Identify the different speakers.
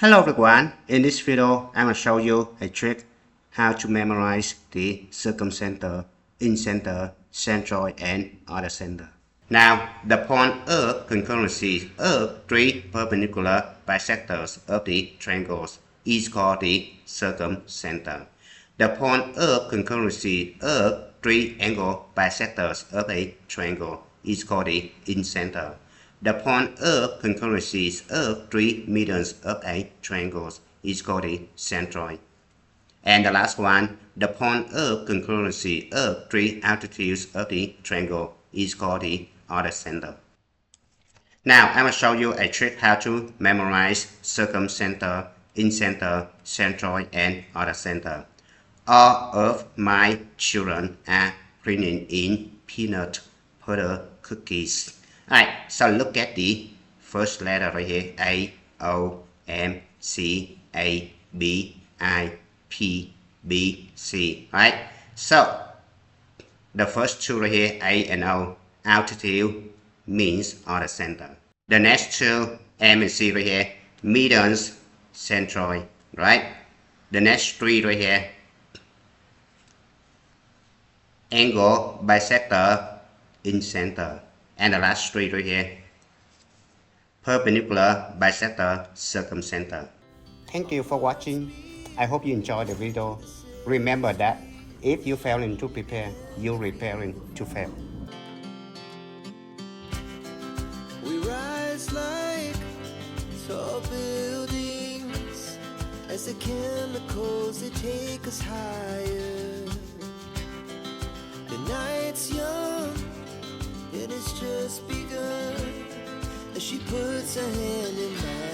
Speaker 1: Hello everyone, in this video I'm going to show you a trick how to memorize the Circumcenter, Incenter, Centroid and Orthocenter. Now, the point of concurrency of three perpendicular bisectors of the triangles is called the Circumcenter. The point of concurrency of three angle bisectors of a triangle is called the Incenter. The point of concurrencies of three medians of a triangle is called the centroid. And the last one, the point of concurrency of three altitudes of the triangle is called the orthocenter. Now I will show you a trick how to memorize circumcenter, incenter, centroid, and orthocenter. All of my children are playing in peanut butter cookies. Alright, so look at the first letter right here, A, O, M, C, A, B, I, P, B, C. Alright, so the first two right here, A and O, altitude means orthocenter. The next two, M and C right here, medians, centroid, right? The next three right here, angle, bisector, incenter. And the last three right here, perpendicular, bisector, circumcenter. Thank you for watching. I hope you enjoyed the video. Remember that if you failing to prepare, you're preparing to fail.
Speaker 2: We rise like tall buildings as the chemicals they take us higher. The night's young, it has just begun as she puts her hand in mine.